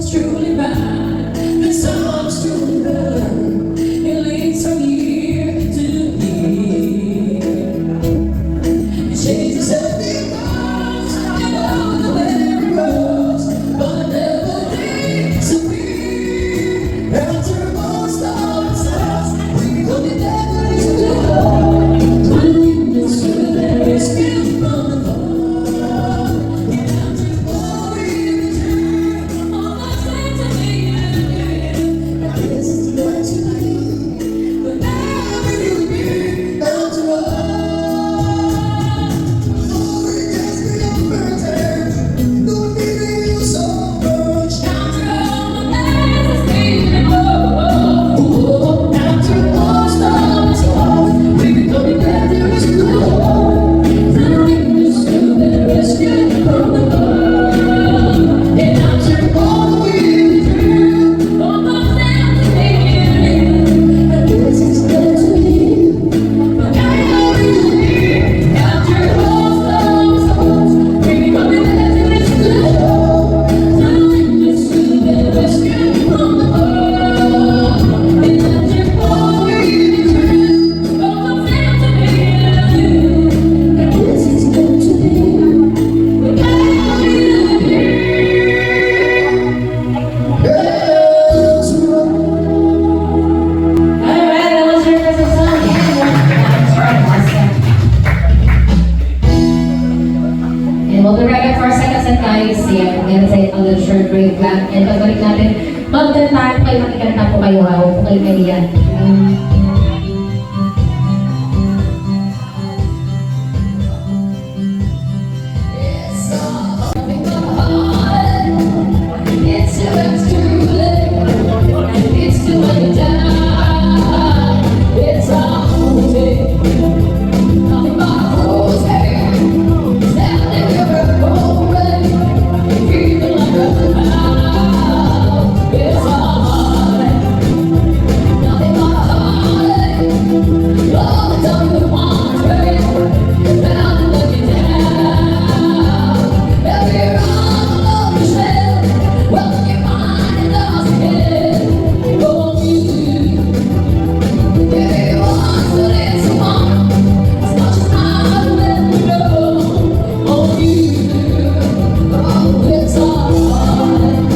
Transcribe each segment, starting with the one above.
someone's truly right, that someone's truly right. It leads from year to year. It changes every course, you know the way it goes, but it never disappears. After most of its lives, we will be never to go. When the spirit is still from the fall, and after glory return, all the saints of the end. Now this is what you need, but never will be after all. Glory has been overturned, Lord, we need you so much. After all the days of sin, oh, after most of its loss, we will be better to go. Telling us to the rescue from the flood, and after all we've been through, all the saints of the end. And this is good to me, but I will be after most of its loss, we will be better to go. Telling us to the rescue from the flood, and after all we've been through, all the saints of the end. And this is good to me, but I will be. Alright, that was your first song. That's right, awesome. And we'll be right back for our second set, guys. Yeah, we're gonna say a little short break lang. And pagbalik natin, magkantahan po kayo, makikanta po kayo. Huwag po kayo kaiyan. It's too late. It's too late now. It's all day. Nothing but rose hair. Standing here already. Feeling like a cloud. It's all day. Nothing but heartache. All the time you want to break. Down and looking down. Every round of your shell. Well, your mind doesn't care. Oh, you. If you want to let someone, as much as I let you know. Oh, you. Oh, it's alright.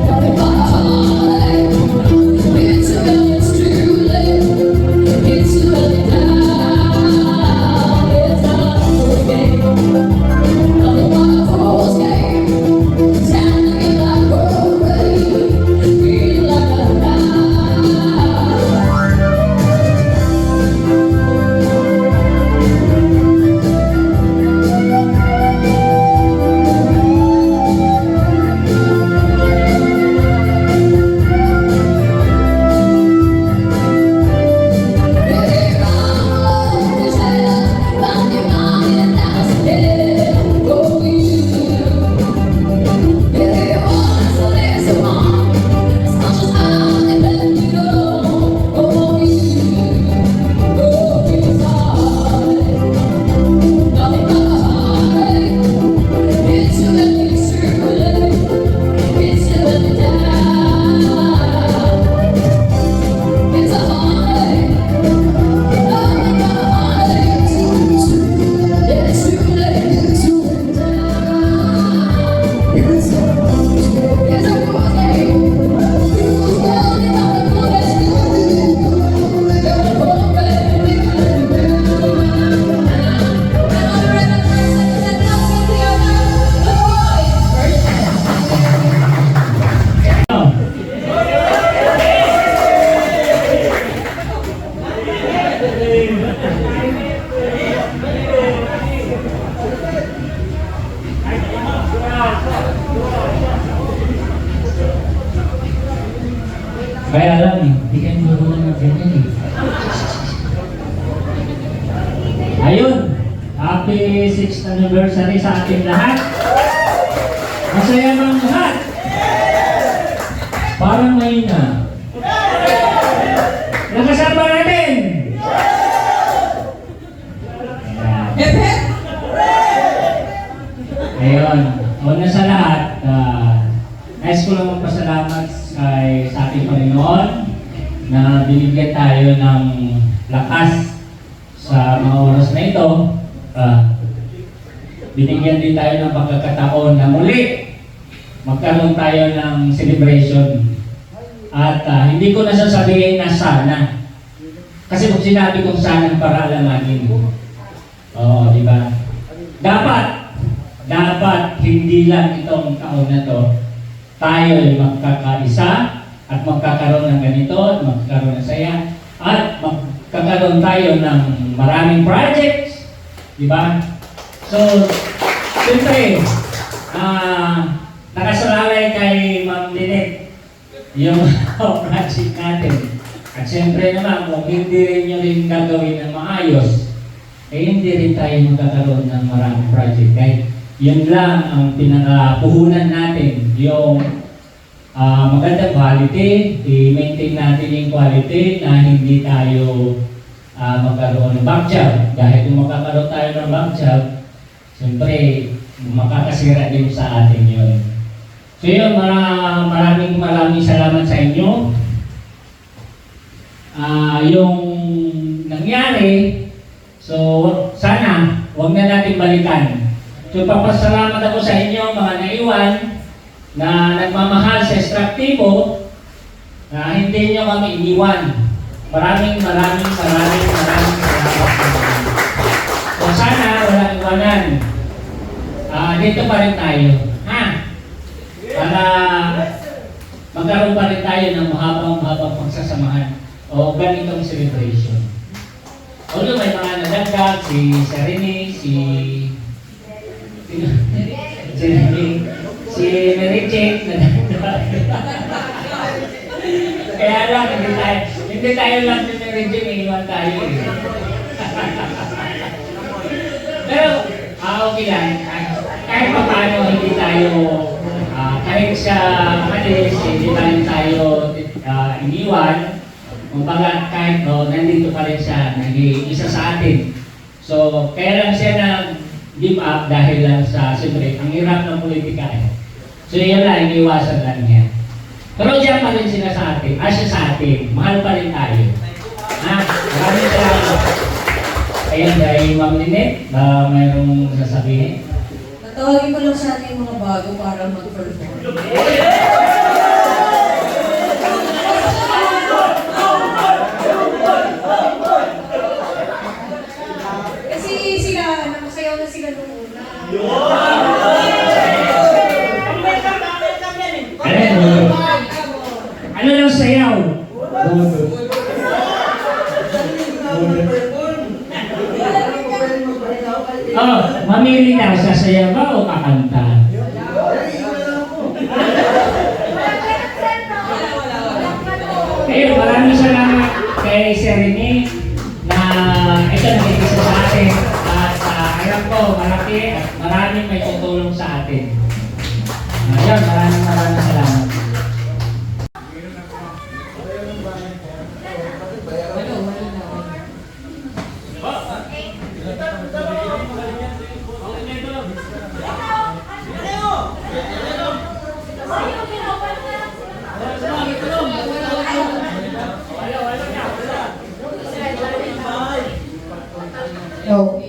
Nothing but heartache. It's too late. It's too late now. It's all okay. Nothing but a fool's game. Standing in that roadway, feeling like a cloud. Baby, I'm alone, it's hell. Round your mind, that's hell. Oh, you. If you want to live so long, as much as I can let you know. Oh, you. Oh, it's alright. Nothing but heartache. It's too late, it's too late. It's too late now. It's a heartache. Nothing but heartache. It's too late, it's too late now. It's a fool's game. It's a fool's game. Fool's game. Nothing but Kaya lang eh, hindi kayo marunong ng ganyan eh. Ayun, happy 6th anniversary sa ating lahat. Masaya ng lahat. Parang mahina. Nakasama natin. Ayan. Ayun, una sa lahat, Nais ko lang magpasalamat sa ating Panginoon na binigyan tayo ng lakas sa mga oras na ito. Binigyan din tayo ng pagkakataon na muli magkaroon tayo ng celebration. At hindi ko nasasabihin na sana. Kasi kung sinabi kong sana para alamanin. Oo, di ba? Dapat hindi lang itong taon na to tayo ay magkakaisa at magkakaroon ng ganito at magkakaroon ng saya at magkakaroon tayo ng maraming projects, di ba? So, siyempre, nakasalalay kay Ma'am Lynette yung project natin. At siyempre naman, kung hindi rin nyo rin gagawin ng maayos, hindi rin tayo magkakaroon ng maraming project. Kahit yun lang ang pinakapuhunan natin, yung magandang quality, i-maintain natin yung quality na hindi tayo magkaroon ng back job. Dahil kung magkakaroon tayo ng back job, siyempre, makakasira din sa atin yun. So yun, maraming salamat sa inyo. Yung nangyari, so sana, huwag na natin balikan. So papasalamat ako sa inyo mga naiwan na nagmamahal sa Extractivo na hindi nyo kami iniwan. Maraming salamat. So sana walang iwanan. Dito pa rin tayo. Para magkaroon pa rin tayo ng mahabang pagsasamahan o ganitong celebration. Although may mga nadagdag, si Serene, si Mary Jane, kaya lang, hindi tayo lang si Mary Jane, iniwan tayo eh. Pero, okay lang, kahit pa paano hindi tayo, kahit sa malis, hindi tayo iniwan, kumbaga kahit nandito pa rin siya, nag-iisa sa atin. So, kaya lang siya give up dahil lang sa, siyempre, ang hirap ng politika eh. So yun lang, iniwasan lang niya. Pero diyan pa rin sila sa atin, siya sa atin, mahal pa rin tayo. Maraming salamat. Ayan, dahil Ma'am Lynette, mayroong sasabihin? Natawagin ko lang sana yung mga bago para mag-perform. Kasi sila, nakasayaw na sila nung una. Ano lang sayaw? Mamili na, sasayaw ba o kakanta? Ayun, maraming salamat kay Serene na ito nakikisa sa atin at alam ko malaki at maraming may tutulong sa atin. Ayun, maraming salamat. No.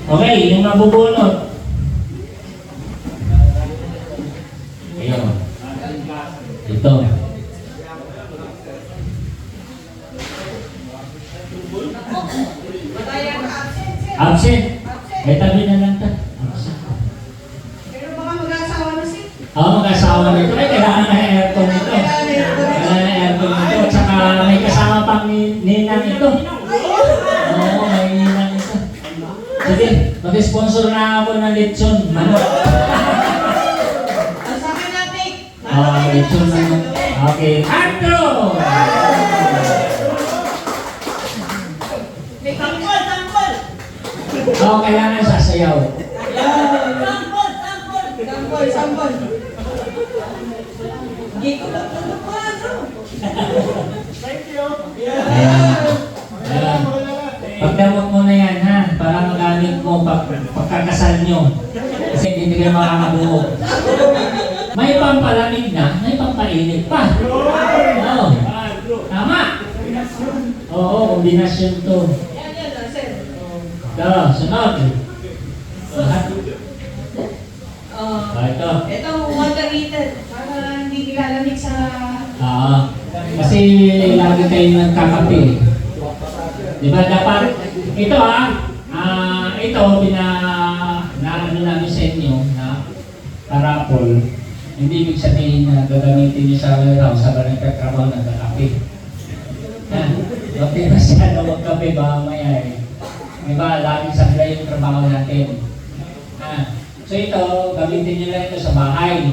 Okay, yung mabubunot. Ayun. Ito. Madaya ka absent, sir. Absent. Absent. May tabi na lang ta. Absent. Pero baka mag-asawa na siya. Oo, mag-asawa nito. Ay, kailangan na aircon nito. Kailangan na aircon nito. At saka may kasama pang ninang ito. Oo, may ninang ito. Sige, mag-sponsor na ako ng lechon. Manok. Ang sa akin natin. Lechon manok. Okay. Andro! May tangkol, tangkol. Oo, kailangan sasayaw. Tangkol, tangkol. Tangkol, tangkol. Hindi ko lang Ayan. Ayan. Pagdamot mo na yan, ha? Para magamit mo pagkakasal nyo. Kasi hindi kayo makakabuo. May pampalamig na, may pampainit pa. Oo. Tama. Oo, kombinasyon to. Yan, sir. Sunod. Ito. Ito, water heater. Para hindi nilalamig sa... Kasi lagi kayo nagkakape. Di ba dapat, ito ito ano namin sa inyo na parapol. Hindi ibig sabihin na gagamitin niyo sa warehouse habang nagkatrabaho nagkakape. Huwag din masyado magkape ba mamaya eh. Di ba, laging sablay yung trabaho natin. So ito, gamitin niyo lang ito sa bahay.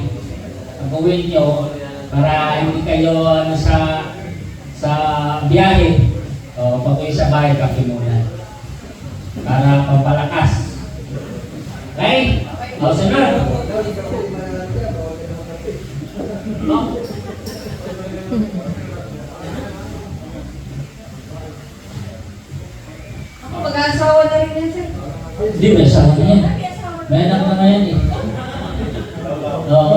Pag-uwi niyo, para hindi kayo sa biyahe. O pag-uwi sa bahay, kape muna. Para pampalakas. Okay? O, sunod. Ako mag-asawa na rin yan, sir. Hindi, may asawa na yan. May anak na ngayon eh. Oo.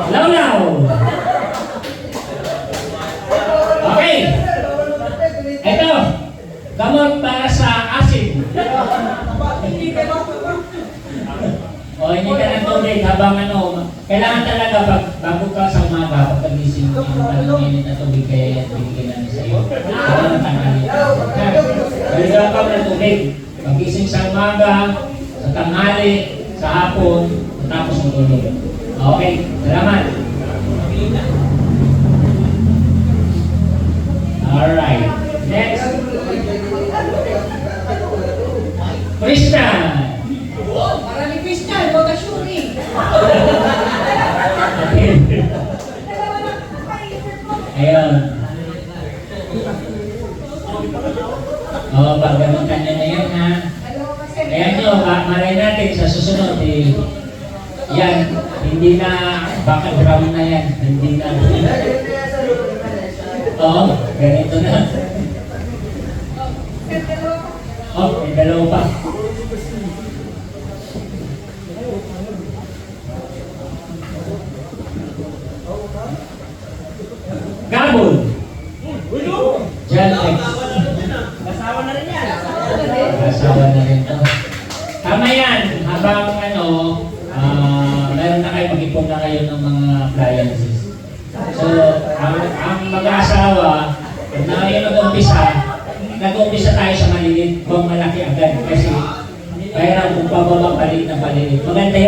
Law-law! Okay. Ito. Gamot para sa asin. O, hindi ka ng tubig habang kailangan talaga bago ka sa umaga, pagkagising mo yung pananginin na tubig kaya bibigyan namin sa iyo. Para matanggalin. Kailangan ka ng tubig. Pagising sa umaga, sa tanghali, sa hapon, tapos matulog. Okay, salamat. Alright. Next. Christian. Maraming Christian, huwag ka shuri. Ayun. Paggamutan nyo na yan, ha? Ayan nyo, malay natin sa susunod, yan, hindi na, baka brown na yan, hindi na. Oo, ganito na. May dalawa pa. Gabon. John X. Asawa na rin yan. Asawa na rin to. Tama yan. Habang meron na kayo, mag-ipon na kayo ng mga appliances. So, ang mag-asawa, na ngayon nag-umpisa tayo sa malilit, huwag malaki agad. Kasi, kaya kung pababa palit na palit. Maganda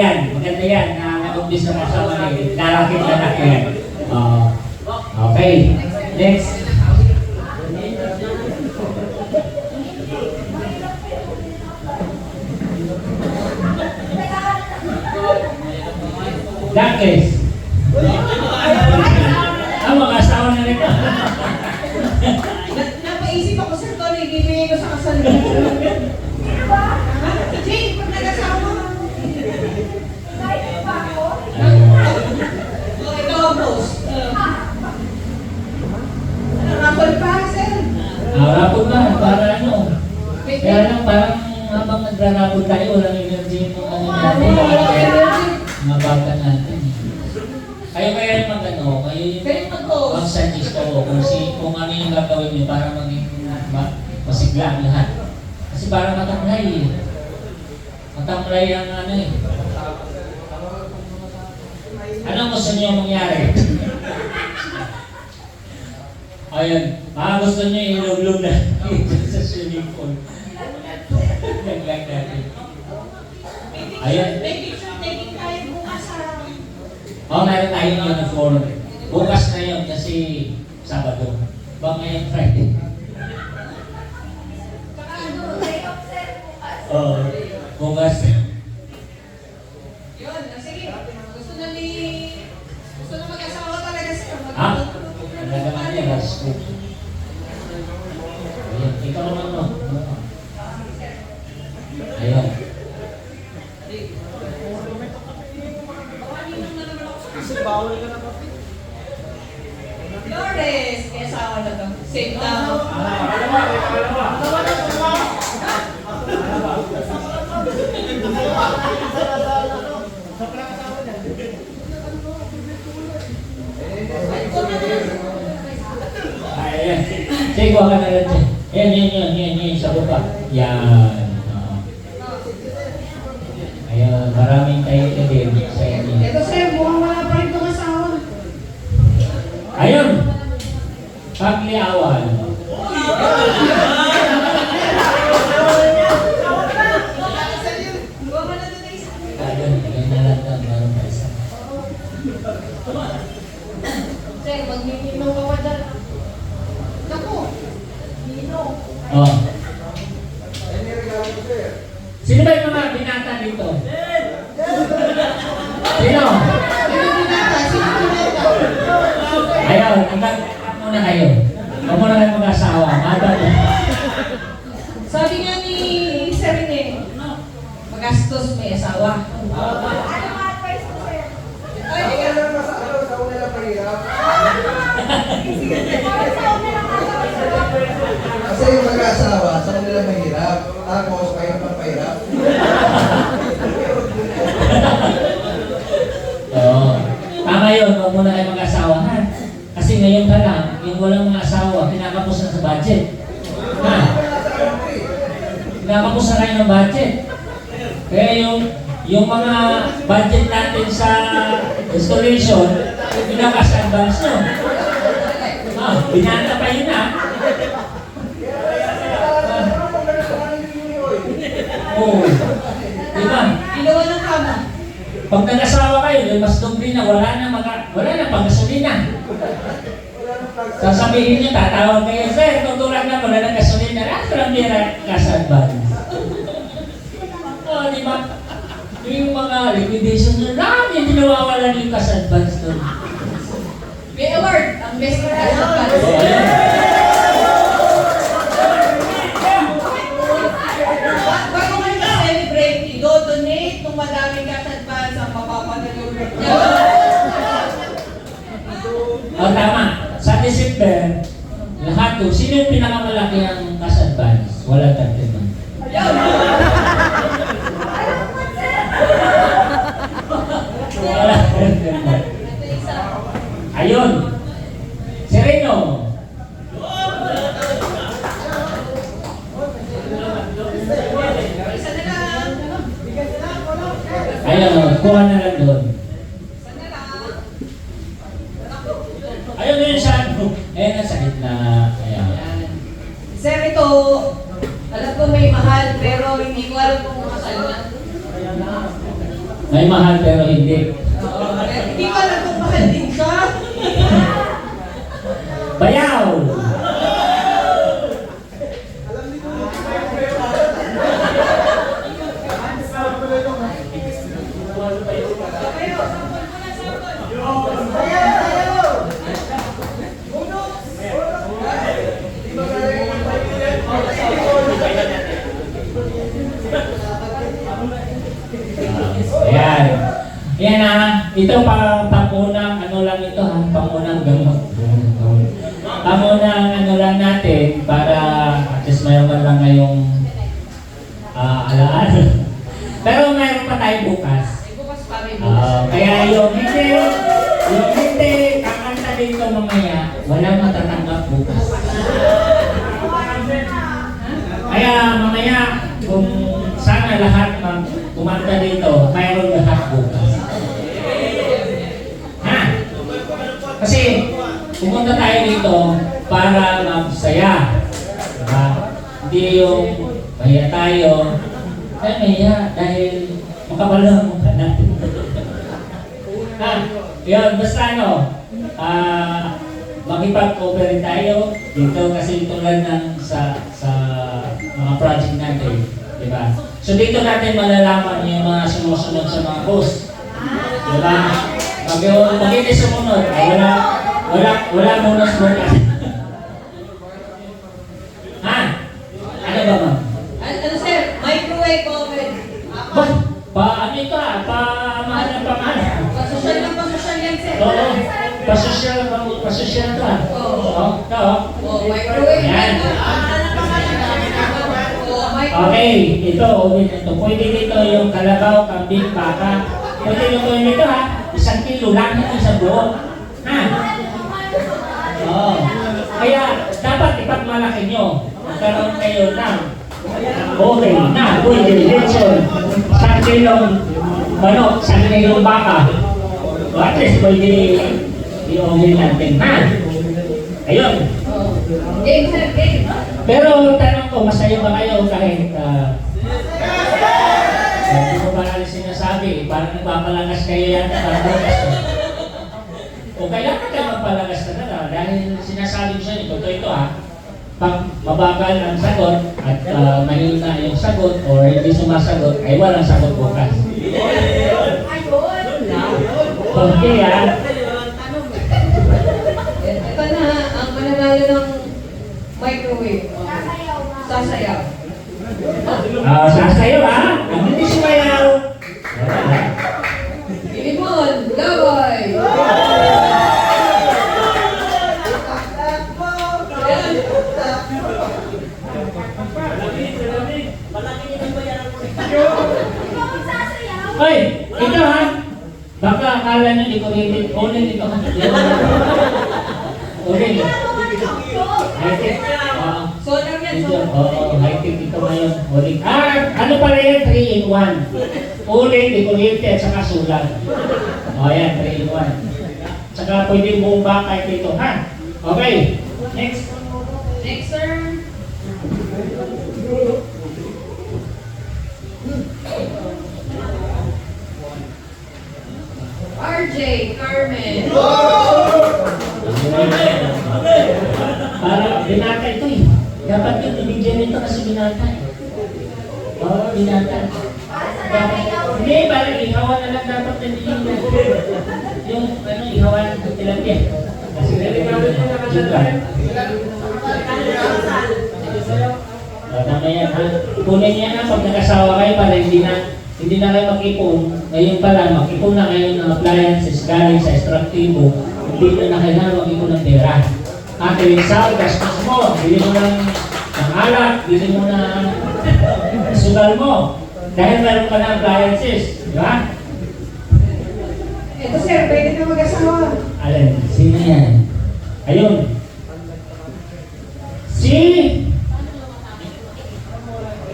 yan na nag-umpisa ka sa malilit. Lalaki yan. Okay. Next. Duckless. Mag-asawa na rin. Napaisip ako, sir, kung ano ibibigay ko sa kasal. Jane, pag nag-asawa mo. Ito ang post. Rapol pa, sir. Rapol na, para ano. Kaya lang parang habang nagrarapol tayo, walang energy yung natin. Mga bata natin. Kayo kaya yung kayo yung mag-suggest ko kung ano yung gagawin nyo para maging masigla ang lahat. Kasi parang matamlay eh. Matamlay ang ano eh. Anong gusto niyo mangyari? Ayan, gusto niyo ilog-log na sa swimming pool. Naglag natin. Ayan. May picture taking tayo bukas sa... Meron tayong uniform. Bukas na yun kasi Sabado. Baka ngayon Friday. Baka ano, day off sir bukas. Bukas. Yun, sige. Gusto na mag-asawa talaga sir. Talaga nga niya, last week. Ayan, ikaw naman no. Ayan. Flores, kaya asawa na to. Same daw. Ayan. Sige, kuha ka na lang dyan. Yan, sa baba. Yan. Ayan, maraming tayo din sa inyo. Ito sir, mukhang wala pa rin itong asawa. Ayun! Pagliawan. Buwa ka na doon na isa. Ayun, ganyan na lang daw, meron pa isa. Sir, mag-nino ka pa dyan. Naku, nino. Oh. Sino ba yung mga binata dito? Sino? Ayaw, hanggang muna kayo. Huwag muna kayo mag-asawa. Madal. Sabi nga ni Sir Rene, magastos may asawa. Ay, Kasi yung mag-asawa, sa kanila mahirap. Tapos, kayo pa pahirap. Oo. Tama yun, huwag muna kayo mag-asawa, ha? Kasi ngayon pa lang, yung walang mga asawa, pinakapos na sa budget. Ha? Pinakapos na kayo ng budget. Kaya yung mga budget natin sa installation, pinakas advance nyo. Binata pa yun, ha? Oo. Diba? ginawa ng kama. Pag nag-asawa kayo, mas doble na, wala na pang-gasolina. Sasabihin niyo, tatawag kayo, sir, tutulak na, wala na gasolina. Ako lang nila kasadban. Di ba? Yung mga liquidation nyo, dami yung nawawalan yung kasadvance doon. May award, ang best cash Oh, advance. ayan. Bago kayo ma-celebrate, i-donate nung madaming cash advance ang mapapadalugod niya. Tama. Sa December, lahat to, sino yung pinakamalaki ang cash advance? Wala 30 man. Ayun! Wala 30 man. Ito isa. Ayun. Sereno. Isa na lang. Ayun, kuha na lang doon. Isa na lang. Ayun na yun siya. Ayun na sa gitna. Ayan. Sir, ito, alam ko may mahal, pero hindi ko alam kung mahal na. May mahal pero hindi. Hindi ko alam kung mahal din siya. Bayaw! Ayan. Ayan ha. Ito pangunang ano lang ito ha. Pangunang gamot. Pangunang ano lang natin para at least mayroon lang ngayong alaala. Pero mayroon pa tayo bukas. Ay, bukas pa rin bukas. Kaya yung hindi kakanta dito mamaya, walang matatanggap bukas. Kaya mamaya, kung sana lahat kumanta dito, mayroon lahat bukas. Ha? Kasi pumunta tayo dito para Hindi yung kaya tayo. Ay, maya, dahil makapal na ang mukha natin. Ha? Yun, basta ano, makipag-cooperate tayo dito kasi tulad ng sa mga project natin. Diba? So dito natin malalaman yung mga sumusunod sa mga boss. Diba? Pag hindi sumunod, ay wala bonus bukas. Ha? Ano ba ma'am? Ano sir? Microwave oven. Ano ito mahal ng pamahala. Pasosyal yan sir. Oo. Pasosyal ito Oo. Ito. Microwave. Yan. Okay, ito. Pwede dito yung kalabaw, kambing, baka. Pwede yung dito ha. 1 kilo lang ito sa buo. Ha? Oo. Kaya dapat ipagmalaki nyo. Magkaroon kayo ng okay na, pwede, lechon. 1 kilong manok, 1 kilong baka. O at least pwede i-oven natin. Ha? Ayun. Game sir, game. Pero tanong ko, masaya ba kayo kahit hindi ko ba alis sinasabi, parang nagpapalakas kayo yan, o kailangan kayo magpalakas talaga dahil sinasabi ko sa inyo, ito ha, pag mabagal ang sagot at mahina yung sagot o hindi sumasagot, ay walang sagot bukas. Okay ha? Ito na, ang mananalo ng microwave. Sasayaw. Sasayo ha? Ang hindi sumayaw. Limon, gaway. Hoy, ito ha? Baka akala nyo di ko rated. Ulit ito ha? Ulit. High-tech. Solar yan, Ito, solar. high-tech ito ngayon. Ulit. Ano pala yan? 3-in-1. Ulit, decorated, at saka sulat. Yan, 3-in-1. Saka pwede buong bakay dito, ha? Okay. Next. Next, sir. RJ, Carmen. Para binata ito eh. Dapat yung ibigyan nito kasi binata eh. Oo, binata. Hindi, parang ihawan na lang dapat na yung ihawan ng tilapia. Kasi tama yan ha. Ipunin niya na pag nag-asawa kayo para hindi na kayo mag-ipon. Ngayon pala, mag-ipon na kayo ng appliances galing sa extractivo. Hindi na kailangan mag-ipon ng pera. Ate, sal, gastos mo. Bili mo ng alak, bili mo ng sugal mo. Dahil meron ka ng appliances. Di ba? Ito, sir, pwede ka mag-asawa. Alam, sino yan? Ayun. Si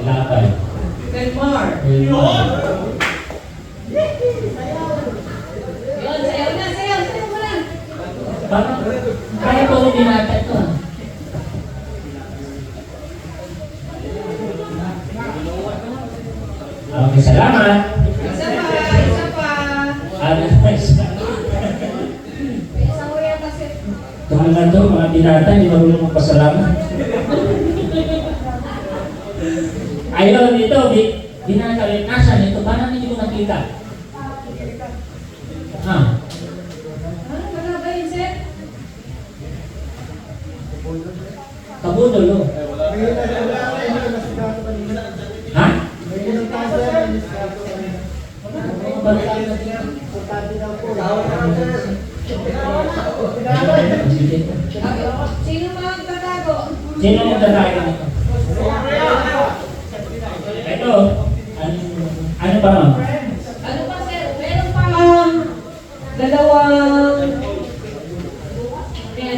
Lapay. Belmar. Wilmar. Yun, sayaw na, sayaw mo lang. Parang kaya ko rin binata ito ah. Okay, salamat. Isa pa. Ano na isa? Isang uyan kasi. Ito na to, mga binata, hindi marunong magpasalamat. Ayun, ito, binata ulit. Nasaan ito? Parang hindi ko nakita. Ha? Wala ba yun, sir? Kabudol, oh. Ha? Sino magtatago? Sino ang tatayo nito? Ito, ano ba ma'am? Ano pa, sir? Meron pa dalawang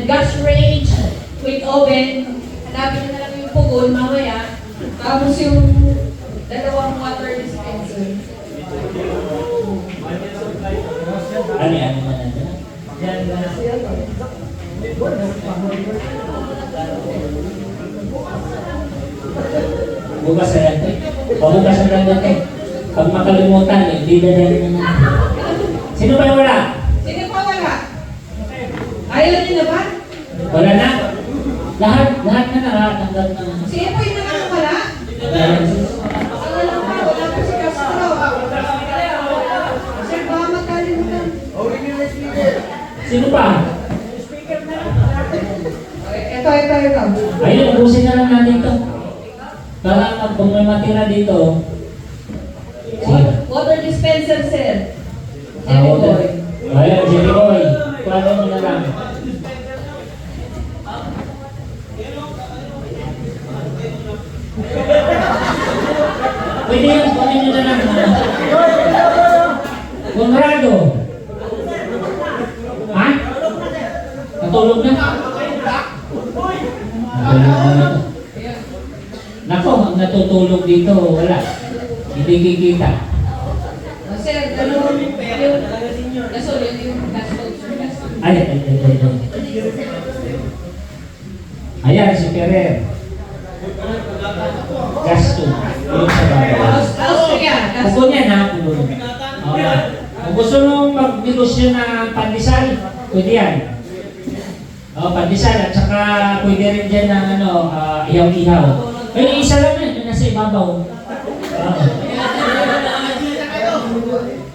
gas range with oven. Hanapin na lang yung pugon mamaya. Tapos yung dalawang water dispenser. Ano yan? Ano man nandun? Bukas na lang. Pabukas na lang dati. Pag makalimutan, hindi dadali na naman. Sino ba yung wala? Sino pa wala? Ayaw niyo na ba? Wala na? Lahat na nakatanggap na. Sino po yung nakakawala? Wala lang pa, wala pa si Castro. Sir, baka magkalimutan. Sino pa? Ito. Ayun, ubusin na lang natin to. Para kung may matira dito. Water dispenser, sir. Ah, water. Ayun, Jerry Boy. Kuha mo na lang. Pwede yan, kunin nyo na lang. Conrado. Ha? Natulog na? Natulog na. Nako, ang natutulog dito, wala. Hindi kikita. Sir, dalawang yung gasol, yung gasol, sir, gasol. Ay. Ayan, si Ferrer. Gasto. Yung sa baba. Austria, Kuko niya na, kuko niya. Okay. Kung gusto mong mag-negosyo na pandesal, pwede yan. Pandesal at saka pwede rin dyan ng ihaw-ihaw. Pero isa lang na, yung nasa ibabaw.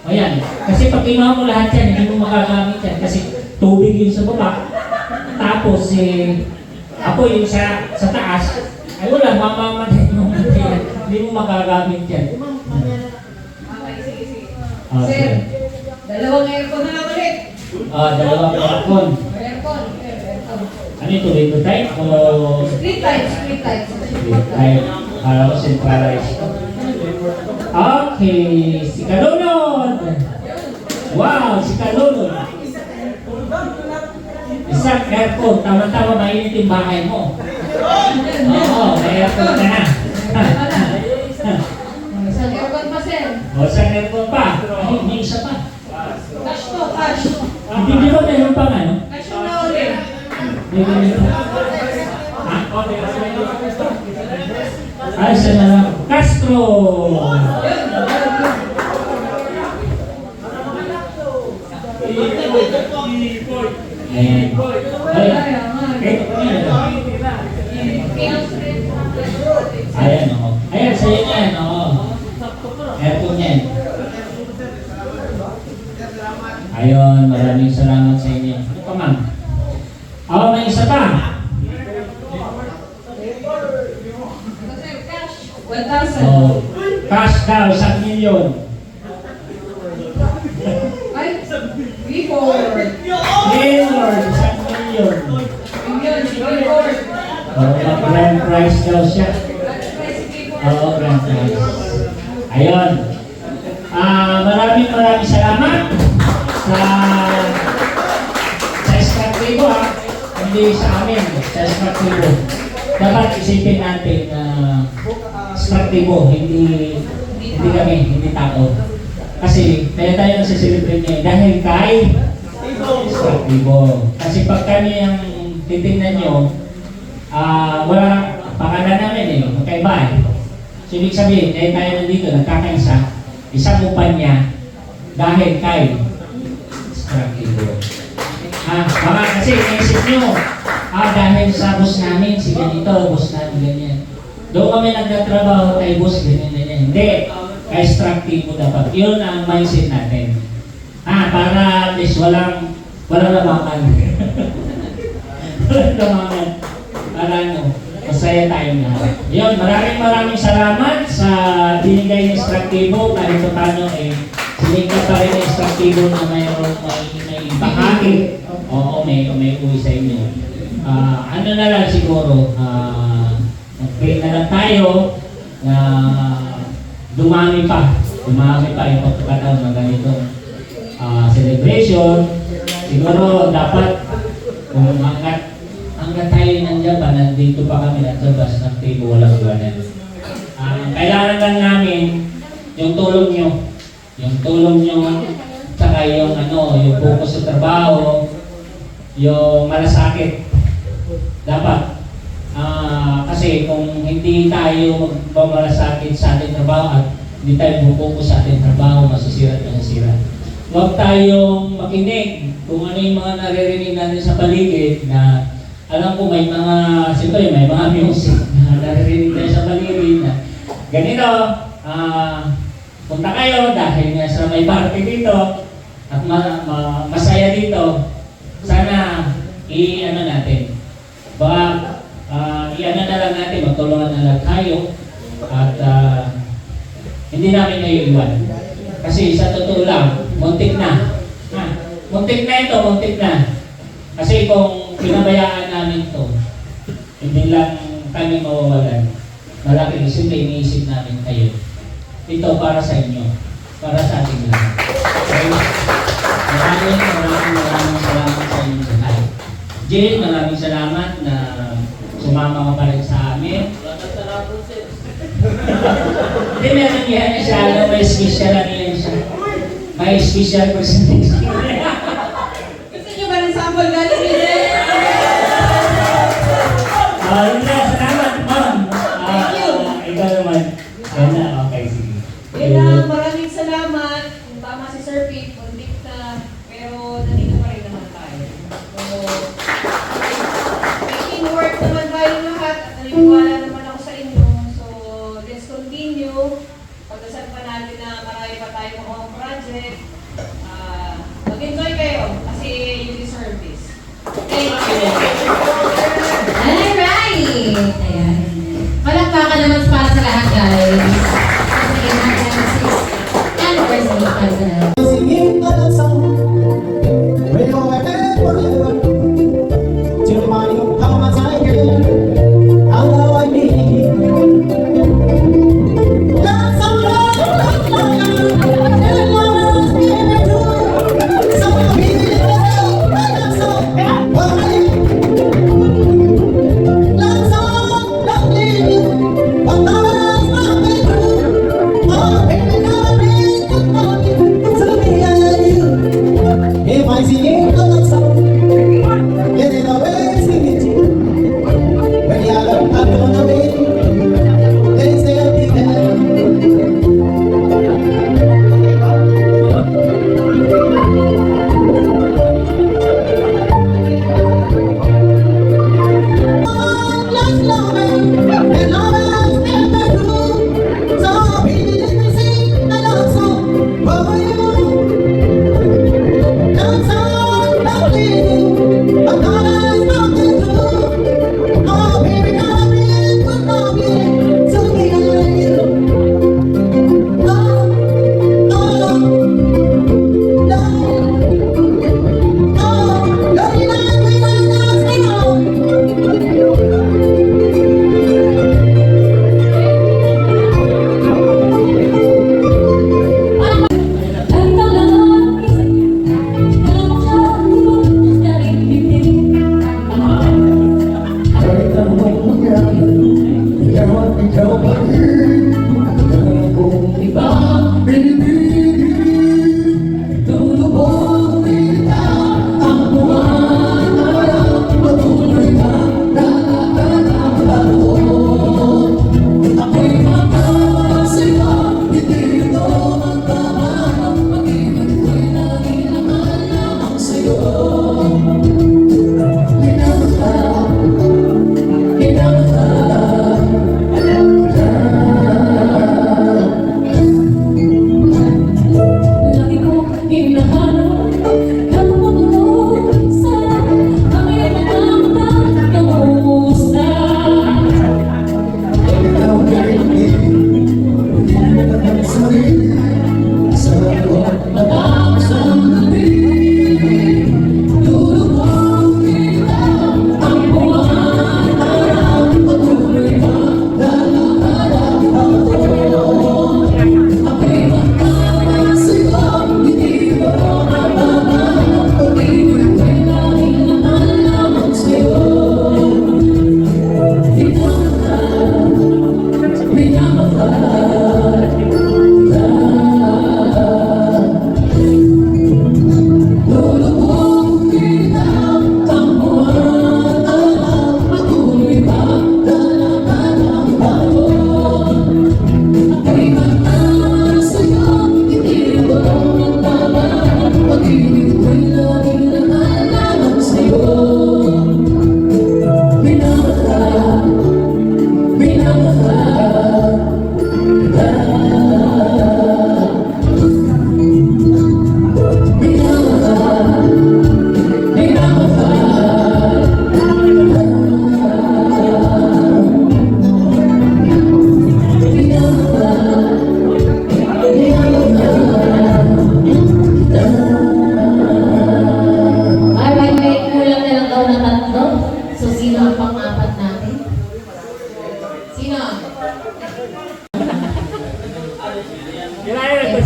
Ayan. Kasi pag imaw mo lahat yan, hindi mo makagamit yan. Kasi tubig yun sa baba. Tapos, ako yung sa taas, ay wala, mamamatay mo. Hindi mo makagamit yan. Sir, dalawang aircon na lang ulit. Dalawang aircon. Aircon. Ano ito, window type o Street lights. type? Para ko centralized. Okay, si Kalunod! Wow, si Kalunod! Isang aircon, tama-tama mainit yung bahay mo. Oo, may aircon ka na. Isang aircon pa, sir. O, isang aircon pa. Ay, may isa pa. Cash to, cash. Hindi ba meron pa nga, no? Cash yung nauli. May ganito. Ha? Ay, siya na lang. Castro! Ayan. Ay, ayan, oo. Ayan, sa'yo yan, oo. Aircon yan. Ayun, maraming salamat sa inyo. Ano pa, ma'am? May isa pa. Sir, cash. 1,000. Oh, cash daw, 1 milyon. Ay, before. Mayor, 1 milyon. Million, si before. Grand prize daw siya. Oo, grand prize. Ayun. Maraming salamat sa Extractivo, ha. Hindi sa amin, sa Extractivo. Dapat isipin natin na Extractivo, hindi kami, hindi tao. Kasi kaya tayo nasa-celebrate niya dahil kay Extractivo. Kasi pag kami ang titignan nyo, wala pangalan namin magkaiba eh. So, ibig sabihin, kaya tayo nandito, nagkakaisa, isang kumpanya dahil kay Extractivo. Baka kasi naisip nyo, dahil sa boss namin, si ganito, boss namin ganyan. Doon kami nagtatrabaho kay boss, ganyan. Hindi, kay Extractivo dapat. Yun ang mindset natin. Para at least walang lamangan. Walang lamangan. Para masaya tayong lahat. Yun, maraming salamat sa binigay ng Extractivo. Kahit paano sinika pa rin ng Extractivo na mayroong may bahagi. Oo, may uwi sa inyo. Ano na lang siguro, mag-pray na lang tayo na dumami pa yung pagkakataon ng ganitong celebration. Siguro dapat kung hanggat tayo nandiyan pa, nandito pa kami at labas ng table, walang gawanan. Kailangan lang namin yung tulong nyo. Yung tulong nyo, saka yung focus sa trabaho, yung malasakit. Dapat. Kasi Kasi kung hindi tayo magmamalasakit sa ating trabaho at hindi tayo bubuko sa ating trabaho, masisira at masisira. Huwag tayong makinig kung ano yung mga naririnig natin sa paligid na alam ko may mga, siyempre may mga music na naririnig tayo sa paligid na ganito, punta kayo dahil nga sa may party dito at masaya dito. Sana i-ano natin. Baka i-ano na lang natin, magtulungan na lang tayo at hindi namin kayo iwan. Kasi sa totoo lang, muntik na. Muntik na ito, muntik na. Kasi kung pinabayaan namin ito, hindi lang kami mawawalan. Malaki siyempre iniisip namin kayo. Ito para sa inyo, para sa ating lahat. Okay? Maraming salamat sa inyo lahat. Jill, maraming salamat na sumama ka pa rin sa amin. Hindi, meron yan siya, may special ano yan siya. May special presentation. Gusto nyo ba ng sample galing nila? Salamat, ma'am. Thank you. Ikaw naman. Yan na, okay, sige. Yun lang, maraming salamat. Kung tama si Sir Pete, muntik na, pero nandito pa rin naman tayo. So, making work naman tayo lahat at naniniwala naman ako sa inyo. So, let's continue. Pagdasal pa natin na marami pa tayo mga project. Mag-enjoy kayo kasi you deserve this. Thank you. Alright!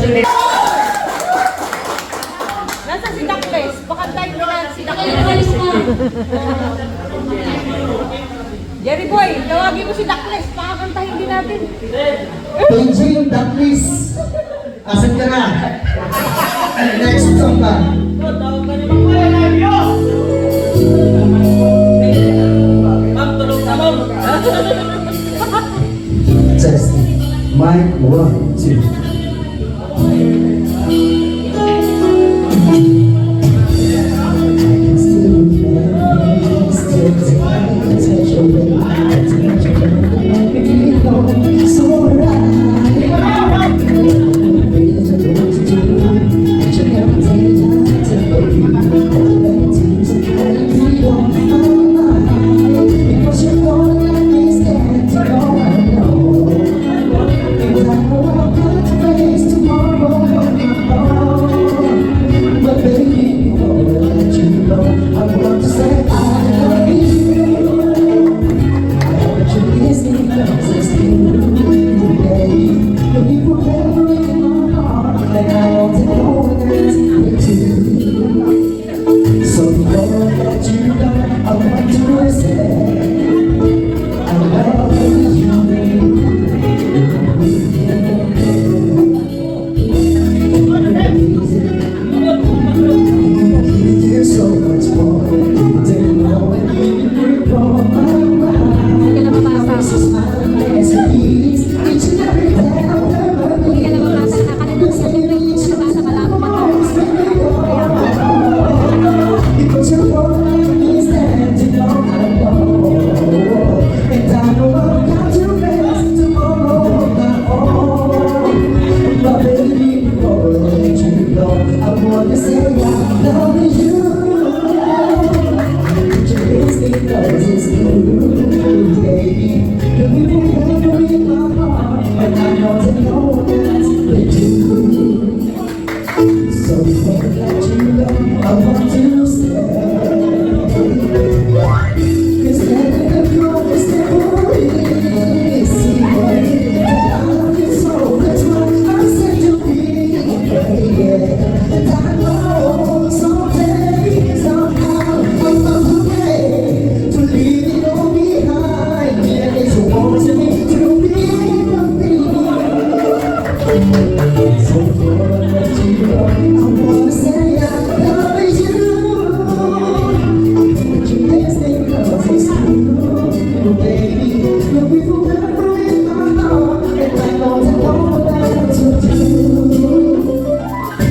student. Nasaan si Dakles? Baka tayo na si Dakles. Jerry Boy, tawagin mo si Dakles. Pakakantahin din natin. Benji, Daklis. Asan ka na? Next song ba? Testing. Mic 1, 2. So before I let you go, I want to say I love you. You're so much more than I would even from my mind. I'm so smiling as a piece, each and every day I'm because your phone is standing on my door, and I know I've got to rest tomorrow on my own. But baby, before I let you go, I wanna say I love you. Just because it's true, baby. You'll be forever in my heart, and I know that no one else will do. So before I let you go, I want to stay. Cause letting it go is never easy. I love you so, that's what I said to be. And I know someday, somehow, I'm on the way to leave it all behind. Yeah, it's a want to me to be with me. So before I let you go, I wanna say I love you. But you dance because it's true, baby. You'll be forever in my heart, and I know that no one else will do.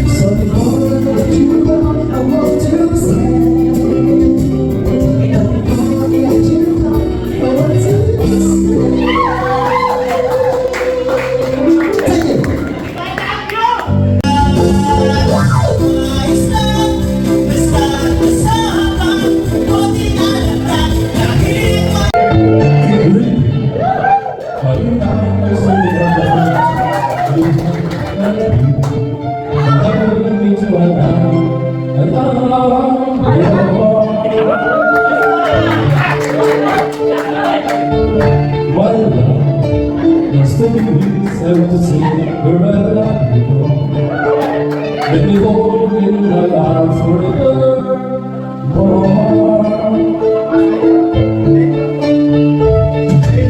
So before I let you go, I want to say. And before I let you go, I want to say. Take it. Let me hold you in my arms forever more.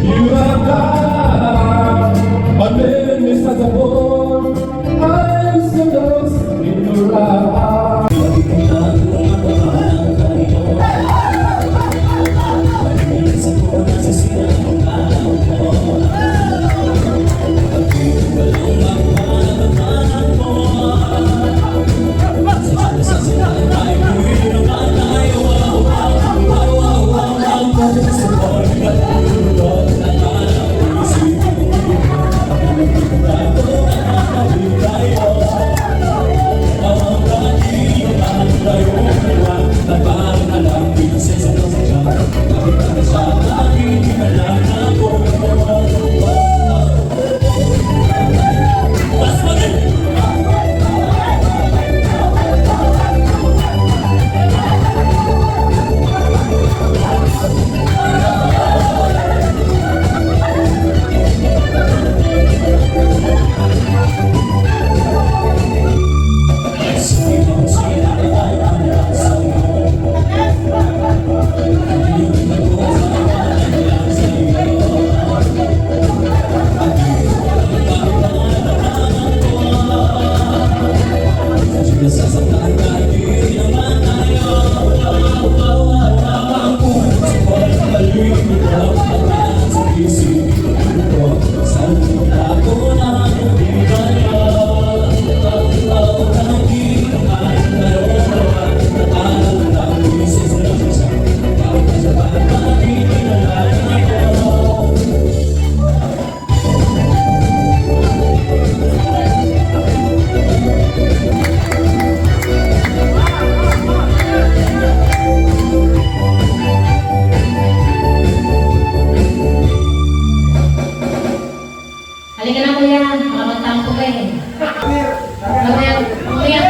You have got my memories as a boy. I'm so lost in your eyes. ka na kuya, baka magtampo ka eh. Mamaya, mamaya.